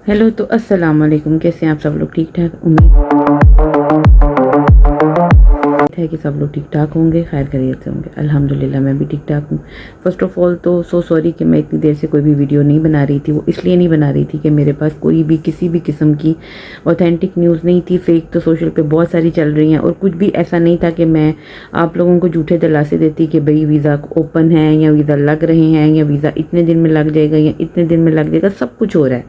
Hello, तो अस्सलाम वालेकुम। कैसे हैं आप सब लोग? ठीक ठाक? उम्मीद है कि सब लोग ठीक ठाक होंगे, खैर खैरियत से होंगे। अल्हम्दुलिल्लाह मैं भी ठीक ठाक हूँ। फ़र्स्ट ऑफ़ ऑल तो सॉरी कि मैं इतनी देर से कोई भी वीडियो नहीं बना रही थी। वो इसलिए नहीं बना रही थी कि मेरे पास कोई भी किसी भी किस्म की ऑथेंटिक न्यूज़ नहीं थी। फ़ेक तो सोशल पे बहुत सारी चल रही हैं और कुछ भी ऐसा नहीं था कि मैं आप लोगों को झूठे दिलासे देती कि भाई वीज़ा ओपन है या वीज़ा लग रहे हैं या वीज़ा इतने दिन में लग जाएगा या इतने दिन में लग जाएगा। सब कुछ हो रहा है,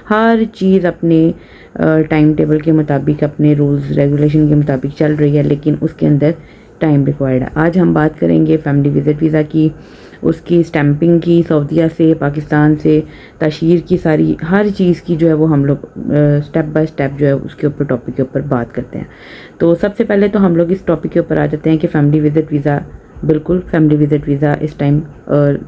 हर चीज़ अपने टाइम टेबल के मुताबिक, अपने रूल्स रेगुलेशन के मुताबिक चल रही है, लेकिन उसके अंदर टाइम रिक्वायर्ड है। आज हम बात करेंगे फैमिली विज़िट वीज़ा की, उसकी स्टैंपिंग की, सऊदीया से, पाकिस्तान से, तशहीर की, सारी हर चीज़ की जो है वो हम लोग स्टेप बाय स्टेप जो है उसके ऊपर टॉपिक के ऊपर बात करते हैं। तो सबसे पहले तो हम लोग इस टॉपिक के ऊपर आ जाते हैं कि फ़ैमिली विज़िट वीज़ा, बिल्कुल फैमिली विज़िट वीज़ा इस टाइम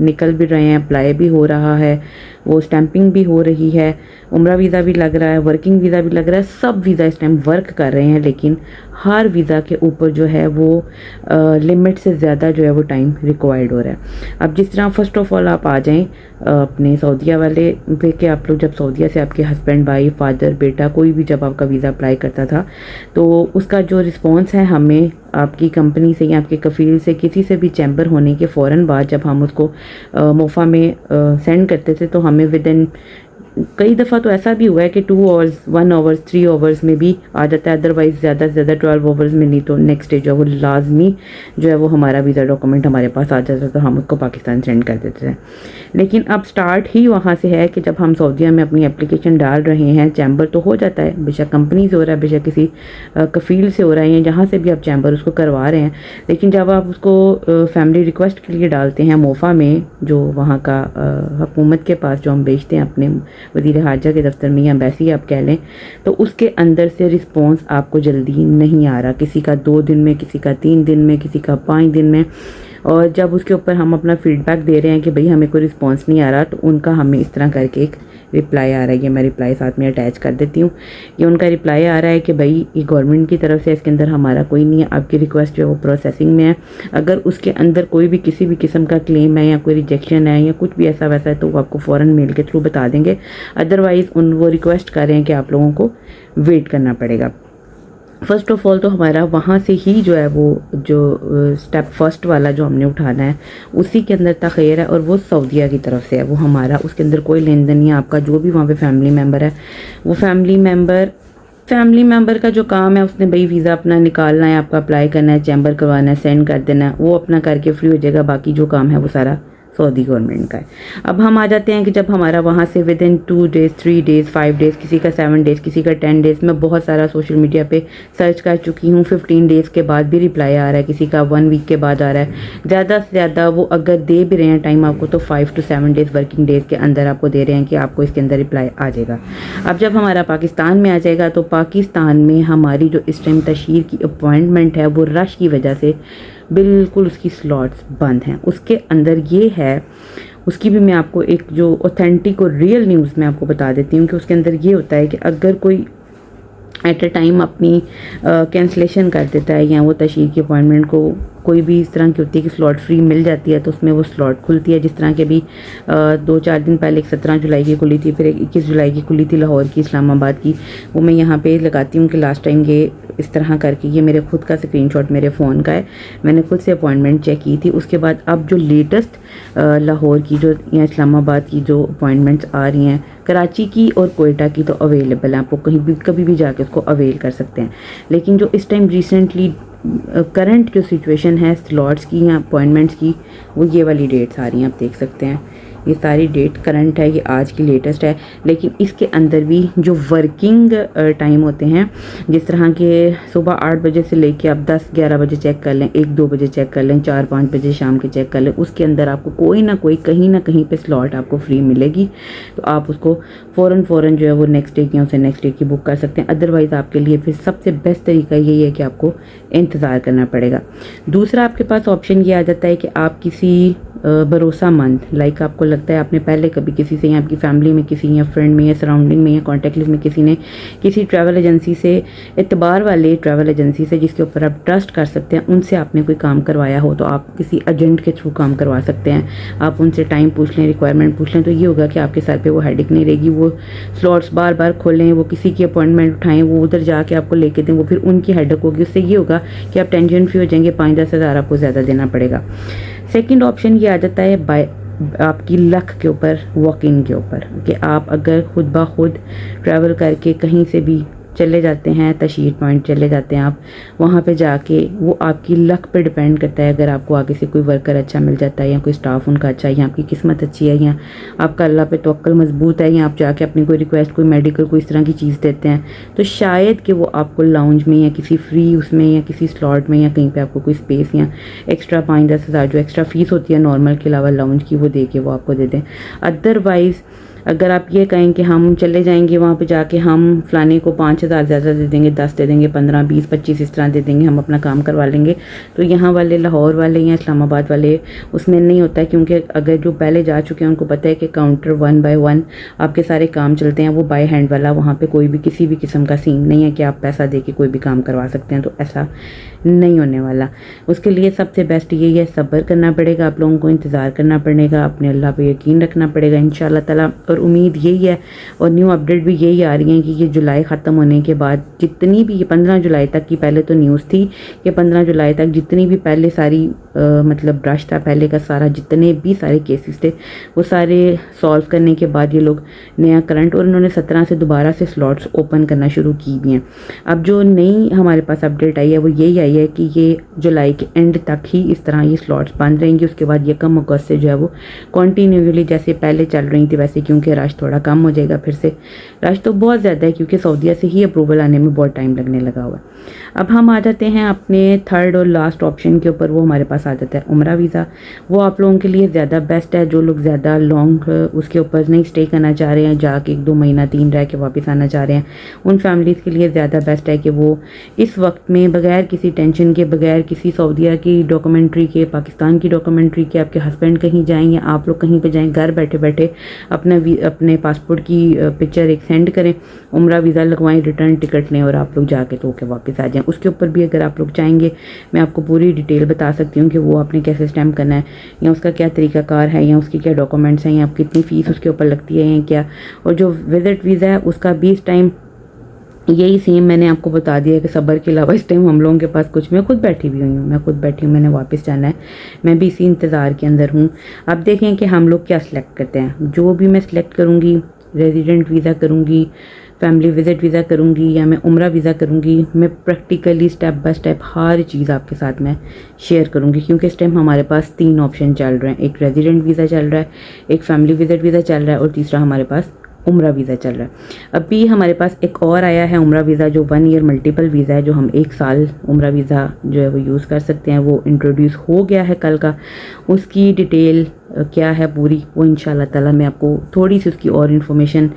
निकल भी रहे हैं, अप्लाई भी हो रहा है, वो स्टैंपिंग भी हो रही है, उम्रा वीज़ा भी लग रहा है, वर्किंग वीज़ा भी लग रहा है। सब वीज़ा इस टाइम वर्क कर रहे हैं, लेकिन हर वीज़ा के ऊपर जो है वो लिमिट से ज़्यादा जो है वो टाइम रिक्वायर्ड हो रहा है। अब जिस तरह फ़र्स्ट ऑफ़ ऑल आप आ जाएँ अपने सऊदीया वाले पे कि आप लोग जब सऊदीया से आपके हस्बैंड, भाई, फादर, बेटा कोई भी जब आपका वीज़ा अप्लाई करता था तो उसका जो रिस्पॉन्स है हमें आपकी कंपनी से या आपके कफ़ील से, किसी से भी चैम्बर होने के फ़ौरन बाद जब हम उसको मोफ़ा में सेंड करते थे तो हमें विदिन कई दफ़ा तो ऐसा भी हुआ है कि 2 आवर्स, 1 आवर्स, 3 आवर्स में भी आ जाता है। अदरवाइज़ ज़्यादा से ज़्यादा 12 आवर्स में, नहीं तो नेक्स्ट डे जो है वो लाजमी जो है वो हमारा वीज़ा डॉक्यूमेंट हमारे पास आ जाता है, तो हम उसको पाकिस्तान सेंड कर देते हैं। लेकिन अब स्टार्ट ही वहाँ से है कि जब हम सऊदीया में अपनी एप्लीकेशन डाल रहे हैं, चैम्बर तो हो जाता है, बेशक कंपनी से हो रहा है, बेशक किसी कफ़ील से हो रहा है, या जहाँ से भी आप चैम्बर उसको करवा रहे हैं, लेकिन जब आप उसको फैमिली रिक्वेस्ट के लिए डालते हैं मोफ़ा में, जो वहाँ का हुकूमत के पास जो हम भेजते हैं अपने वज़ीर हाजा के दफ्तर में या एम्बेसी आप कह लें, तो उसके अंदर से रिस्पॉन्स आपको जल्दी नहीं आ रहा। किसी का 2 दिन में, किसी का 3 दिन में, किसी का 5 दिन में। और जब उसके ऊपर हम अपना फ़ीडबैक दे रहे हैं कि भाई हमें कोई रिस्पॉन्स नहीं आ रहा, तो उनका हमें इस तरह करके एक रिप्लाई आ रहा है। ये मैं रिप्लाई साथ में अटैच कर देती हूँ। ये उनका रिप्लाई आ रहा है कि भाई ये गवर्नमेंट की तरफ से, इसके अंदर हमारा कोई नहीं है, आपकी रिक्वेस्ट जो है वो प्रोसेसिंग में है। अगर उसके अंदर कोई भी किसी भी किस्म का क्लेम है या कोई रिजेक्शन है या कुछ भी ऐसा वैसा है तो वो आपको फ़ौरन मेल के थ्रू बता देंगे। अदरवाइज़ वो रिक्वेस्ट कर रहे हैं कि आप लोगों को वेट करना पड़ेगा। फ़र्स्ट ऑफ़ ऑल तो हमारा वहाँ से ही जो है वो जो स्टेप फर्स्ट वाला जो हमने उठाना है उसी के अंदर तख़य्युर है, और वो सऊदीया की तरफ से है। वो हमारा उसके अंदर कोई लेन देन नहीं है। आपका जो भी वहाँ पे फैमिली मेम्बर है, वो फैमिली मेम्बर का जो काम है, उसने भाई वीज़ा अपना निकालना है, आपका अप्लाई करना है, चैम्बर करवाना है, सेंड कर देना है, वो अपना करके फ्री हो जाएगा। बाकी जो काम है वो सारा सऊदी गवर्नमेंट का है। अब हम आ जाते हैं कि जब हमारा वहाँ से विदिन 2 डेज़, 3 डेज़, 5 डेज़, किसी का 7 डेज़, किसी का 10 डेज़, मैं बहुत सारा सोशल मीडिया पे सर्च कर चुकी हूँ, 15 डेज़ के बाद भी रिप्लाई आ रहा है, किसी का 1 वीक के बाद आ रहा है। ज़्यादा से ज़्यादा वो अगर दे भी रहे हैं टाइम आपको, तो 5 to 7 डेज़ वर्किंग डेज़ के अंदर आपको दे रहे हैं कि आपको इसके अंदर रिप्लाई आ जाएगा। अब जब हमारा पाकिस्तान में आ जाएगा, तो पाकिस्तान में हमारी जो इस टाइम तशहीर की अपॉइंटमेंट है वो रश की वजह से बिल्कुल उसकी स्लॉट्स बंद हैं। उसके अंदर ये है, उसकी भी मैं आपको एक जो ऑथेंटिक और रियल न्यूज़ मैं आपको बता देती हूँ कि उसके अंदर ये होता है कि अगर कोई एट अ टाइम अपनी कैंसलेशन कर देता है या वो तशहीर की अपॉइंटमेंट को कोई भी इस तरह की होती है कि स्लॉट फ्री मिल जाती है, तो उसमें वो स्लॉट खुलती है। जिस तरह के भी 2-4 दिन पहले एक 17 जुलाई की खुली थी, फिर एक 21 जुलाई की खुली थी लाहौर की, इस्लामाबाद की। वो मैं यहाँ पे लगाती हूँ कि लास्ट टाइम ये इस तरह करके, ये मेरे खुद का स्क्रीनशॉट मेरे फ़ोन का है, मैंने खुद से अपॉइंटमेंट चेक की थी। उसके बाद अब जो लेटेस्ट लाहौर की जो या इस्लामाबाद की जो अपॉइंटमेंट्स आ रही हैं, कराची की और कोयटा की तो अवेलेबल है, आपको कहीं भी कभी भी जाके उसको अवेल कर सकते हैं। लेकिन जो इस टाइम रिसेंटली करंट जो सिचुएशन है स्लॉट्स की या अपॉइंटमेंट्स की, वो ये वाली डेट्स आ रही हैं, आप देख सकते हैं। ये सारी डेट करंट है, ये आज की लेटेस्ट है। लेकिन इसके अंदर भी जो वर्किंग टाइम होते हैं, जिस तरह के सुबह 8 बजे से लेके आप 10-11 बजे चेक कर लें, 1-2 बजे चेक कर लें, 4-5 बजे शाम के चेक कर लें, उसके अंदर आपको कोई ना कोई कहीं ना कहीं पे स्लॉट आपको फ्री मिलेगी। तो आप उसको फ़ौरन जो है वो नेक्स्ट डे या उसे नेक्स्ट डे की बुक कर सकते हैं। अदरवाइज़ आपके लिए फिर सबसे बेस्ट तरीका यही है कि आपको इंतज़ार करना पड़ेगा। दूसरा आपके पास ऑप्शन ये आ जाता है कि आप किसी भरोसामंद, लाइक आपको लगता है आपने पहले कभी किसी से या आपकी फैमिली में किसी या फ्रेंड में या सराउंडिंग में या कॉन्टैक्ट लिस्ट में किसी ने किसी ट्रैवल एजेंसी से, एतबार वाले ट्रैवल एजेंसी से जिसके ऊपर आप ट्रस्ट कर सकते हैं, उनसे आपने कोई काम करवाया हो तो आप किसी एजेंट के थ्रू काम करवा सकते हैं। आप उनसे टाइम पूछ लें, रिक्वायरमेंट पूछ लें, तो ये होगा कि आपके सर पे वो हेडेक नहीं रहेगी। वो स्लॉट्स बार बार खोलें, वो किसी की अपॉइंटमेंट उठाएं, वो उधर जाके आपको लेके दें, वो फिर उनकी हेडेक होगी। उससे ये होगा कि आप टेंशन फ्री हो जाएंगे, 5-10 हज़ार आपको ज़्यादा देना पड़ेगा। सेकेंड ऑप्शन ये आ जाता है बाय आपकी लक के ऊपर, वॉक इन के ऊपर, कि आप अगर खुद ब खुद ट्रैवल करके कहीं से भी चले जाते हैं, तशरीफ पॉइंट चले जाते हैं आप, वहाँ पे जाके वो आपकी लक पे डिपेंड करता है। अगर आपको आगे से कोई वर्कर अच्छा मिल जाता है या कोई स्टाफ उनका अच्छा है या आपकी किस्मत अच्छी है या आपका अल्लाह पे तवक्कल मजबूत है या आप जाके अपनी कोई रिक्वेस्ट, कोई मेडिकल, कोई इस तरह की चीज़ देते हैं, तो शायद कि वो आपको लाउंज में या किसी फ्री उसमें या किसी स्लॉट में या कहीं पर आपको कोई स्पेस या एक्स्ट्रा 5-10 हज़ार जो एक्स्ट्रा फ़ीस होती है नॉर्मल के अलावा लाउंज की, वो दे के वो आपको दे दें। अदरवाइज़ अगर आप ये कहें कि हम चले जाएंगे वहाँ पे जाके हम फ़लाने को 5,000 ज़्यादा दे देंगे, 10 दे देंगे, 15, 20, 25 इस तरह दे देंगे, हम अपना काम करवा लेंगे, तो यहाँ वाले लाहौर वाले या इस्लामाबाद वाले उसमें नहीं होता है। क्योंकि अगर जो पहले जा चुके हैं उनको पता है कि काउंटर 1 बाय 1 आपके सारे काम चलते हैं, वो बाय हैंड वाला, वहाँ पर कोई भी किसी भी किस्म का सीन नहीं है कि आप पैसा दे के कोई भी काम करवा सकते हैं, तो ऐसा नहीं होने वाला। उसके लिए सबसे बेस्ट यही है, सब्र करना पड़ेगा, आप लोगों को इंतज़ार करना पड़ेगा, अपने अल्लाह पे यकीन रखना पड़ेगा इंशाअल्लाह ताला। और उम्मीद यही है और न्यू अपडेट भी यही आ रही है कि ये जुलाई ख़त्म होने के बाद जितनी भी, ये 15 जुलाई तक की पहले तो न्यूज़ थी कि 15 जुलाई तक जितनी भी पहले सारी मतलब रश था पहले का सारा, जितने भी सारे केसेस थे वो सारे सॉल्व करने के बाद ये लोग नया करंट, और उन्होंने 17 से दोबारा से स्लॉट्स ओपन करना शुरू की भी हैं। अब जो नई हमारे पास अपडेट आई है वो यही आई है कि ये जुलाई के एंड तक ही इस तरह ये स्लॉट्स बंद रहेंगी। उसके बाद ये कम अगस्त से जो है वो कंटिन्यूअसली जैसे पहले चल रही थी वैसे, क्योंकि रश थोड़ा कम हो जाएगा। फिर से रश तो बहुत ज़्यादा है क्योंकि सऊदीया से ही अप्रूवल आने में बहुत टाइम लगने लगा हुआ है। अब हम आ जाते हैं अपने थर्ड और लास्ट ऑप्शन के ऊपर, वो हमारे पास आ जाता है उम्रा वीज़ा। वो आप लोगों के लिए ज़्यादा बेस्ट है, जो लोग ज़्यादा लॉन्ग उसके ऊपर नहीं स्टे करना चाह रहे हैं, जाके 1-2 महीना 3 रह के वापस आना चाह रहे हैं, उन फैमिलीज़ के लिए ज़्यादा बेस्ट है कि वो इस वक्त में बगैर किसी टेंशन के, बगैर किसी सऊदीया की डॉक्यूमेंट्री के, पाकिस्तान की डॉक्यूमेंट्री के, आपके हस्बैंड कहीं जाएँ या आप लोग कहीं पर जाएँ, घर बैठे बैठे अपने पासपोर्ट की पिक्चर एक सेंड करें, उम्रा वीज़ा लगवाएं, रिटर्न टिकट लें और आप लोग जाके तो के वापस आ जाएं। उसके ऊपर भी अगर आप लोग चाहेंगे मैं आपको पूरी डिटेल बता सकती हूँ कि वो आपने कैसे स्टैम्प करना है या उसका क्या तरीकाकार है या उसकी क्या डॉक्यूमेंट्स हैं या कितनी फ़ीस उसके ऊपर लगती है या क्या। और जो विज़िट वीज़ा है उसका भी इस टाइम यही सेम मैंने आपको बता दिया है कि सब्र के अलावा इस टाइम हम लोगों के पास कुछ, मैं खुद बैठी हुई हूँ, मैंने वापस जाना है, मैं भी इसी इंतज़ार के अंदर हूँ। अब देखें कि हम लोग क्या सिलेक्ट करते हैं। जो भी मैं सिलेक्ट करूँगी, रेजिडेंट वीज़ा करूँगी, फैमिली विज़िट वीज़ा करूँगी या मैं उम्रा वीज़ा करूँगी, मैं प्रैक्टिकली स्टेप बाय स्टेप हर चीज़ आपके साथ मैं शेयर करूँगी। क्योंकि इस टाइम हमारे पास 3 ऑप्शन चल रहे हैं, एक रेजिडेंट वीज़ा चल रहा है, एक फैमिली विज़िट वीज़ा चल रहा है और तीसरा हमारे पास उम्रा वीज़ा चल रहा है। अभी हमारे पास एक और आया है उम्रा वीज़ा, जो 1 ईयर मल्टीपल वीज़ा है, जो हम 1 साल उम्रा वीज़ा जो है वो यूज़ कर सकते हैं। वो इंट्रोड्यूस हो गया है कल का, उसकी डिटेल क्या है पूरी वो इंशाल्लाह ताला मैं आपको थोड़ी सी उसकी और इन्फॉर्मेशन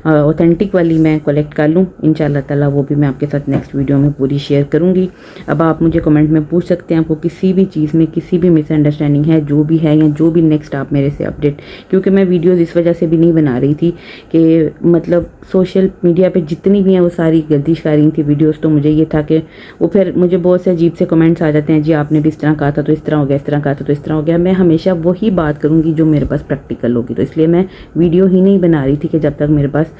ऑथेंटिक वाली मैं कलेक्ट कर लूँ इंशाल्लाह ताला, वो भी मैं आपके साथ नेक्स्ट वीडियो में पूरी शेयर करूँगी। अब आप मुझे कमेंट में पूछ सकते हैं आपको किसी भी चीज़ में किसी भी मिसअंडरस्टैंडिंग है जो भी है या जो भी नेक्स्ट आप मेरे से अपडेट, क्योंकि मैं वीडियोज़ इस वजह से भी नहीं बना रही थी कि मतलब सोशल मीडिया पर जितनी भी हैं वो सारी गर्दिश कर रही थी वीडियोज़, तो मुझे ये था कि वो फिर मुझे बहुत से अजीब से कमेंट्स आ जाते हैं, जी आपने भी इस तरह कहा था तो इस तरह हो गया, इस तरह कहा था तो इस तरह हो गया। मैं हमेशा वही बात करूँगी जो मेरे पास प्रैक्टिकल होगी, तो इसलिए मैं वीडियो ही नहीं बना रही थी कि जब तक मेरे पास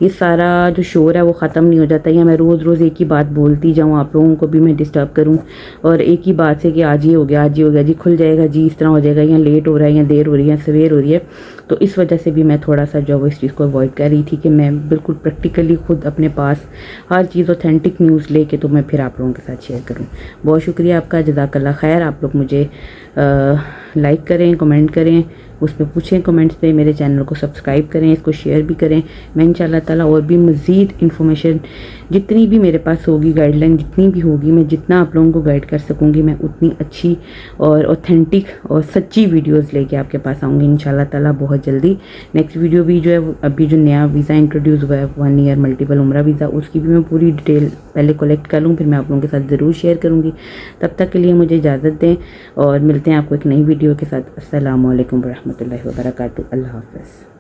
ये सारा जो शोर है वो ख़त्म नहीं हो जाता या मैं रोज़ रोज़ एक ही बात बोलती जाऊँ, आप लोगों को भी मैं डिस्टर्ब करूँ और एक ही बात से कि आज ये हो गया, आज ये हो गया, जी खुल जाएगा, जी इस तरह हो जाएगा, या लेट हो रहा है या देर हो रही है, सवेर हो रही है। तो इस वजह से भी मैं थोड़ा सा जो इस चीज़ को अवॉइड कर रही थी कि मैं बिल्कुल प्रैक्टिकली खुद अपने पास हर चीज़ ऑथेंटिक न्यूज़ लेके तो मैं फिर आप लोगों के साथ शेयर करूँ। बहुत शुक्रिया आपका, जज़ाकल्लाह खैर। आप लोग मुझे लाइक करें, कमेंट करें, उसमें पूछें कमेंट्स पे, मेरे चैनल को सब्सक्राइब करें, इसको शेयर भी करें। मैं इंशाल्लाह ताला और भी मज़ीद इन्फॉर्मेशन जितनी भी मेरे पास होगी, गाइडलाइन जितनी भी होगी, मैं जितना आप लोगों को गाइड कर सकूँगी मैं उतनी अच्छी और ऑथेंटिक और सच्ची वीडियोस लेके आपके पास आऊँगी इंशाल्लाह ताला बहुत जल्दी। नेक्स्ट वीडियो भी जो है अभी जो नया वीज़ा इंट्रोड्यूस हुआ है 1 ईयर मल्टीपल उम्रा वीज़ा, उसकी भी मैं पूरी डिटेल पहले कलेक्ट कर लूँ, फिर मैं आप लोगों के साथ ज़रूर शेयर करूँगी। तब तक के लिए मुझे इजाज़त दें और मिलते हैं आपको एक नई वीडियो के साथ। अस्सलामु अलैकुम। रहमतुल्लाहि व बरकातुहू। अल्लाह हाफ़िज़।